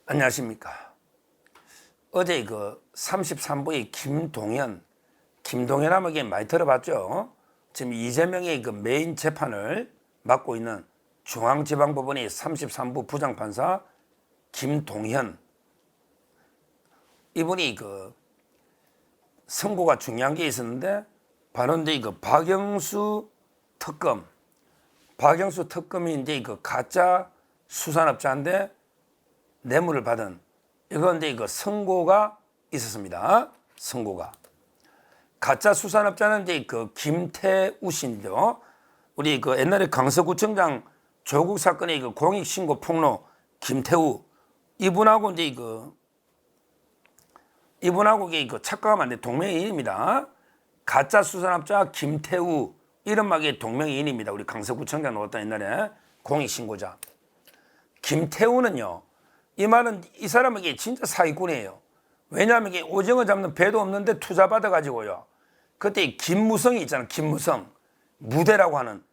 안녕하십니까. 어제 그 33부의 김동현 하면 많이 들어봤죠. 지금 이재명의 그 메인 재판을 맡고 있는 중앙지방법원의 33부 부장판사 김동현, 이분이 그 선고가 중요한 게 있었는데 바로 이제 그 박영수 특검이 이제 그 가짜 수산업자인데 뇌물을 받은, 이건 이제 그 선고가 있었습니다. 선고가. 가짜 수산업자는 이제 그 김태우 씨인데요. 우리 그 옛날에 강서구청장 조국 사건의 그 공익신고 폭로 김태우, 이분하고 이제 이분하고 그 착각하면 안 돼. 동명이인입니다. 가짜 수산업자 김태우, 이름하게 동명이인입니다. 우리 강서구청장 나왔던 옛날에 공익신고자. 김태우는요, 이 말은 이 사람에게 진짜 사기꾼이에요. 왜냐하면 이게 오징어 잡는 배도 없는데 투자 받아가지고요. 그때 김무성이 있잖아. 김무성. 무대라고 하는.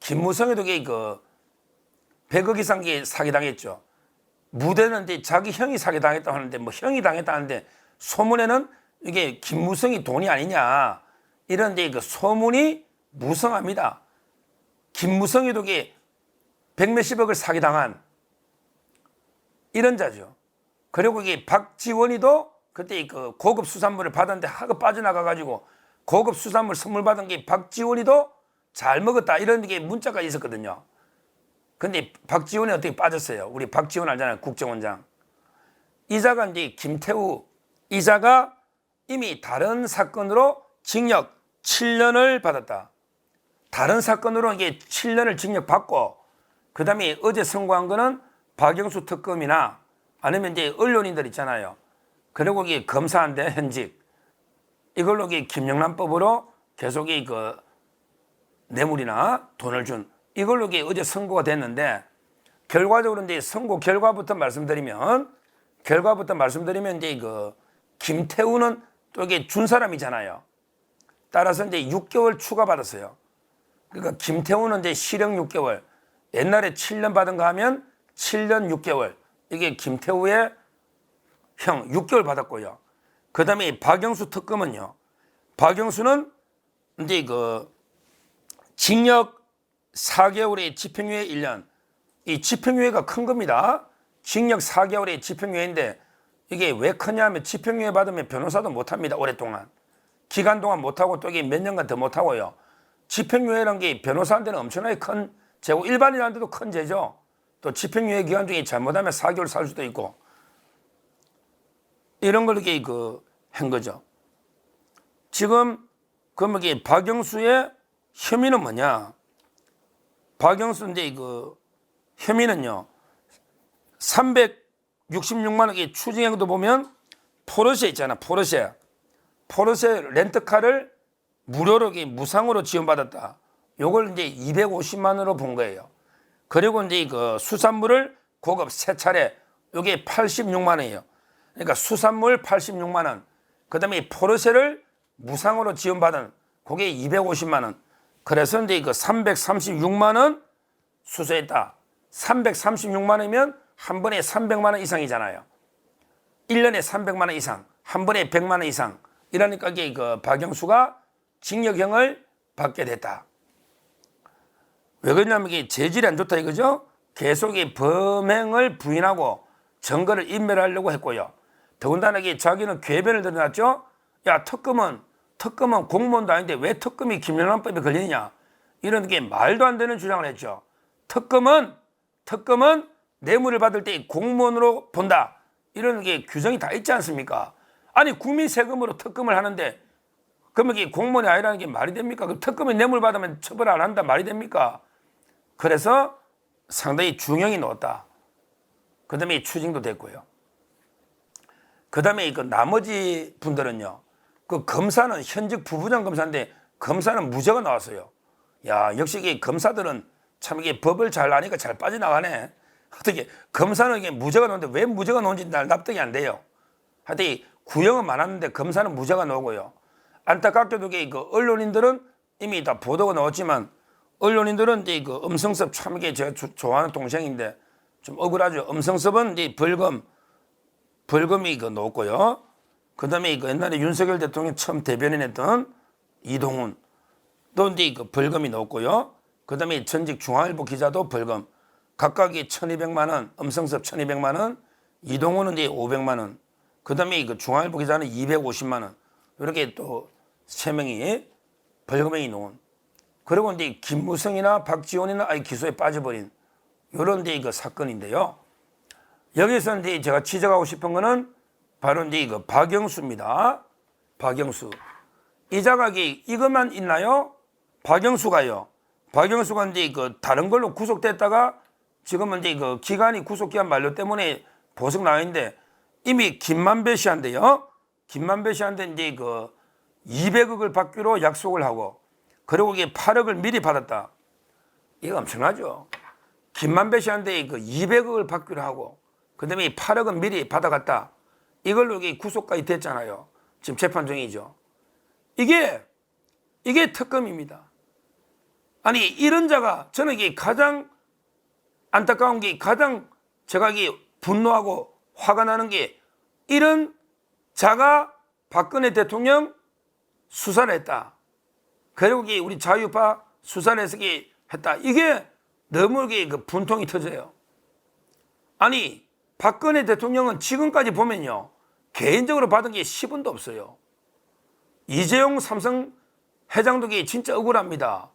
김무성에도 그 100억 이상 사기당했죠. 무대는 이제 자기 형이 사기당했다고 하는데, 뭐 형이 당했다는데 소문에는 이게 김무성이 돈이 아니냐, 이런 데 그 소문이 무성합니다. 김무성에도 100몇십억을 사기당한 이런 자죠. 그리고 이게 박지원이도 그때 그 고급 수산물을 받았는데 하고 빠져나가가지고 고급 수산물 선물 받은 게 박지원이도 잘 먹었다, 이런 게 문자가 있었거든요. 근데 박지원이 어떻게 빠졌어요? 우리 박지원 알잖아요. 국정원장. 이자가 이제 김태우 이자가 이미 다른 사건으로 징역 7년을 받았다. 다른 사건으로 이게 7년을 징역받고, 그 다음에 어제 선고한 거는 박영수 특검이나 아니면 이제 언론인들 있잖아요. 그리고 이게 검사한데 현직, 이걸로 김영란법으로 계속 그 뇌물이나 돈을 준, 이걸로 어제 선고가 됐는데, 결과적으로 이제 선고 결과부터 말씀드리면 이제 그 김태우는 또 이게 준 사람이잖아요. 따라서 이제 6개월 추가받았어요. 그러니까 김태우는 이제 실형 6개월, 옛날에 7년 받은 거 하면 7년 6개월, 이게 김태우의 형 6개월 받았고요. 그 다음에 박영수 특검은요, 박영수는 이제 그 징역 4개월에 집행유예 1년, 이 집행유예가 큰 겁니다. 징역 4개월에 집행유예인데, 이게 왜 크냐면 집행유예 받으면 변호사도 못합니다. 오랫동안 기간 동안 못하고 또 이게 몇 년간 더 못하고요. 집행유예라는 게 변호사한테는 엄청나게 큰 죄고 일반인한테도 큰 죄죠. 또 집행유예 기간 중에 잘못하면 4개월 살 수도 있고, 이런 걸 이렇게 한 거죠. 지금 그러면 이게 박영수의 혐의는 뭐냐? 박영수 이제 혐의는요, 366만 원의 추징액도 보면 포르쉐 있잖아. 포르쉐 렌트카를 무료로 무상으로 지원받았다. 요걸 이제 250만 원으로 본 거예요. 그리고 이제 그 수산물을 고급 3차례, 요게 86만 원이에요. 그러니까 수산물 86만 원, 그 다음에 포르쉐를 무상으로 지원받은 그게 250만 원. 그래서 이제 336만 원 수수했다. 336만 원이면 한 번에 300만 원 이상이잖아요. 1년에 300만 원 이상, 한 번에 100만 원 이상. 이러니까 이게 박영수가 징역형을 받게 됐다. 왜 그러냐면 이게 재질이 안 좋다 이거죠. 계속 범행을 부인하고 증거를 인멸하려고 했고요. 더군다나 자기는 궤변을 드러났죠. 야, 특검은 공무원도 아닌데 왜 특검이 김영란법에 걸리느냐, 이런 게 말도 안 되는 주장을 했죠. 특검은 뇌물을 받을 때 공무원으로 본다, 이런 게 규정이 다 있지 않습니까? 아니, 국민 세금으로 특검을 하는데 그러면 이게 공무원이 아니라는 게 말이 됩니까? 그 특검이 뇌물 받으면 처벌 안 한다, 말이 됩니까? 그래서 상당히 중형이 나왔다. 그 다음에 추징도 됐고요. 그 다음에 나머지 분들은요, 그 검사는 현직 부부장 검사인데 검사는 무죄가 나왔어요. 야, 역시 이게 검사들은 참 이게 법을 잘 아니까 잘 빠져나가네. 어떻게 검사는 이게 무죄가 나오는데 왜 무죄가 나온지 날 납득이 안 돼요. 하여튼 구형은 많았는데 검사는 무죄가 나오고요. 안타깝게도 언론인들은 이미 다 보도가 나왔지만, 언론인들은 이제 음성섭 참 이게 제가 좋아하는 동생인데 좀 억울하죠. 음성섭은 이제 벌금 벌금이 그 높고요. 그다음에 그 옛날에 윤석열 대통령 처음 대변인했던 이동훈 또 이제 그 벌금이 높고요. 그다음에 전직 중앙일보 기자도 벌금 각각이 1,200만 원, 엄성섭 1,200만 원, 이동훈은 이제 500만 원. 그다음에 그 중앙일보 기자는 250만 원. 이렇게 또 세 명이 벌금이 놓은. 그리고 이제 김무성이나 박지원이나 아예 기소에 빠져버린 이런 데 그 사건인데요. 여기서 이제 제가 지적하고 싶은 거는 바로 이제 그 박영수입니다. 박영수. 이 자각이 이것만 있나요? 박영수가요. 박영수가 이제 그 다른 걸로 구속됐다가 지금은 이제 그 기간이 구속기한 만료 때문에 보석 나와 있는데 이미 김만배 씨한테요. 김만배 씨한테 이제 그 200억을 받기로 약속을 하고 그리고 이게 8억을 미리 받았다. 이거 엄청나죠. 김만배 씨한테 그 200억을 받기로 하고 그다음에 8억은 미리 받아갔다. 이걸로 이게 구속까지 됐잖아요. 지금 재판 중이죠. 이게 특검입니다. 아니 이런 자가 저는 이게 가장 안타까운 게 가장 제가 이게 분노하고 화가 나는 게 이런 자가 박근혜 대통령 수사를 했다. 그리고 이게 우리 자유파 수사를 해서 했다. 이게 너무 이게 그 분통이 터져요. 아니 박근혜 대통령은 지금까지 보면요. 개인적으로 받은 게 10원도 없어요. 이재용 삼성 회장도 진짜 억울합니다.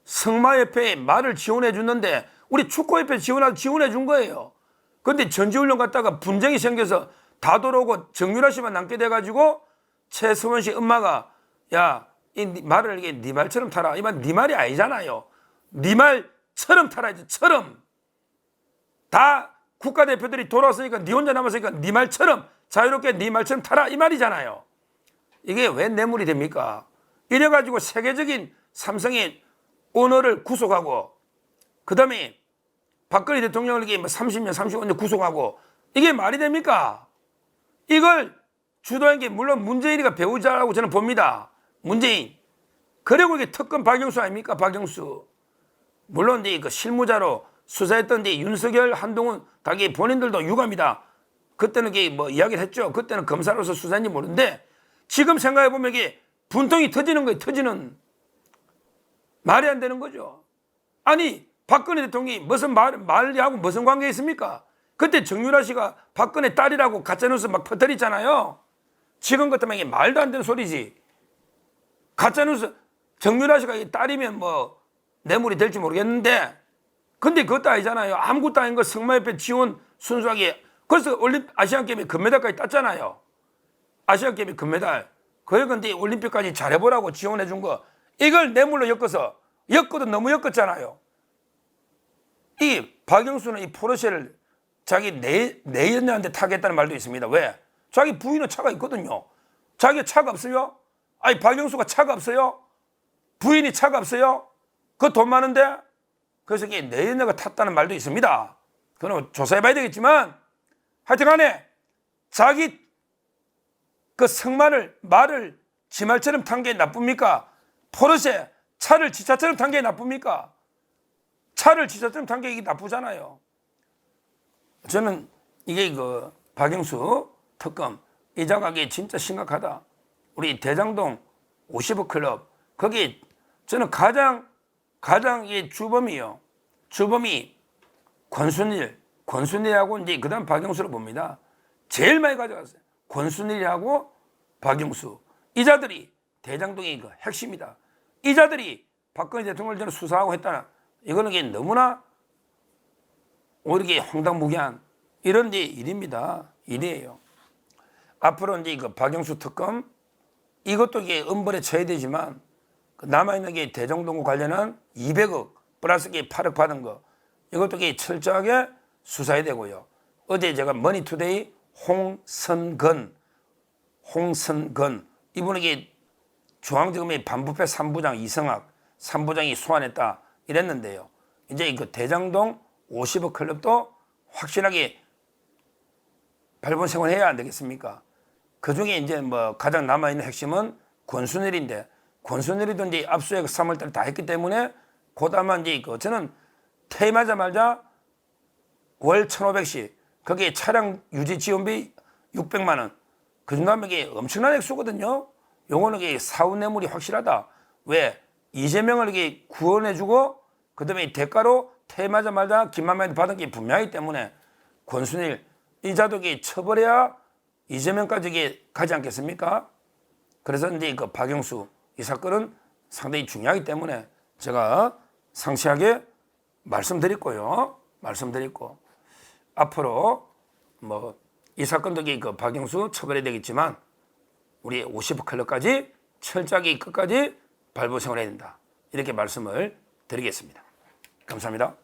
승마협회에 말을 지원해 줬는데 우리 축구협회 지원해 준 거예요. 그런데 전지훈련 갔다가 분쟁이 생겨서 다 돌아오고 정유라 씨만 남게 돼가지고 최서원 씨 엄마가 야, 이 말을 이게 네 말처럼 타라. 이 말 네 말이 아니잖아요. 네 말처럼 타라야지. 처럼. 다 국가대표들이 돌아왔으니까 네 혼자 남았으니까 네 말처럼 자유롭게 네 말처럼 타라. 이 말이잖아요. 이게 왜 뇌물이 됩니까? 이래가지고 세계적인 삼성의 오너를 구속하고 그 다음에 박근혜 대통령을 이게 30년, 35년 구속하고 이게 말이 됩니까? 이걸 주도한 게 물론 문재인이가 배우자라고 저는 봅니다. 문재인. 그리고 이게 특검 박영수 아닙니까? 박영수. 물론 이제 그 실무자로 수사했던 이제 윤석열, 한동훈 자기 본인들도 유감이다. 그때는 이게 뭐 이야기를 했죠. 그때는 검사로서 수사인지 모르는데 지금 생각해 보면 이게 분통이 터지는 거예요. 터지는. 말이 안 되는 거죠. 아니 박근혜 대통령이 무슨 말하고 무슨 관계 있습니까? 그때 정유라 씨가 박근혜 딸이라고 가짜뉴스 막 퍼뜨리잖아요. 지금 같으면 이게 말도 안 되는 소리지. 가짜뉴스 정유라 씨가 딸이면 뭐 뇌물이 될지 모르겠는데 근데 그것도 아니잖아요. 아무것도 아닌 거 승마협회 지원 순수하게 그래서 아시안게임에 금메달까지 땄잖아요. 아시안게임에 금메달. 그래 근데 올림픽까지 잘해보라고 지원해 준 거 이걸 뇌물로 엮어도 너무 엮었잖아요. 이 박영수는 이 포르쉐를 자기 내연녀한테 타겠다는 말도 있습니다. 왜? 자기 부인은 차가 있거든요. 자기가 차가 없어요? 아니 박영수가 차가 없어요? 부인이 차가 없어요? 그 돈 많은데? 그래서 이게 내연녀가 탔다는 말도 있습니다. 그건 조사해봐야 되겠지만 하여튼 간에 자기 그 말을 지 말처럼 탄 게 나쁩니까? 포르쉐 차를 지 차처럼 탄 게 나쁩니까? 차를 지 차처럼 탄 게 이게 나쁘잖아요. 저는 이게 그 박영수 특검 이 자각이 진짜 심각하다. 우리 대장동 50억 클럽 거기 저는 가장 이 주범이요. 주범이 권순일하고 이제 그다음 박영수를 봅니다. 제일 많이 가져갔어요. 권순일하고 박영수 이 자들이 대장동의 그 핵심이다. 이 자들이 박근혜 대통령을 저는 수사하고 했다나 이거는 이게 너무나 오히려 황당무계한 이런 이제 일입니다. 일이에요. 앞으로 이제 그 박영수 특검 이것도 이게 엄벌에 쳐야 되지만 남아있는 게 대장동과 관련한 200억 플러스 8억 받은 거 이것도 이게 철저하게 수사해야 되고요. 어제 제가 머니투데이 홍선건 이분에게 중앙지검의 반부패 3부장 이성학 3부장이 소환했다 이랬는데요. 이제 그 대장동 50억 클럽도 확실하게 발본색원해야 안 되겠습니까? 그 중에 이제 뭐 가장 남아있는 핵심은 권순일인데 권순일이도 이제 압수수색 3월달에 다 했기 때문에 곧 아마 이제 저는 퇴임하자마자 월 1,500씩 거기에 차량 유지 지원비 600만 원. 그 정도 하면 이게 엄청난 액수거든요. 요거는 이게 사후 뇌물이 확실하다. 왜? 이재명을 이게 구원해주고 그다음에 대가로 퇴임하자마자 김만만이 받은 게 분명하기 때문에 권순일 이자도 이게 처벌해야 이재명까지 이게 가지 않겠습니까? 그래서 이제 그 박영수 이 사건은 상당히 중요하기 때문에 제가 상세하게 말씀드렸고요. 말씀드렸고 앞으로 뭐 이 사건도 그 박영수 처벌해야 되겠지만 우리 50억 클럽까지 철저하게 끝까지 발부 생활해야 된다. 이렇게 말씀을 드리겠습니다. 감사합니다.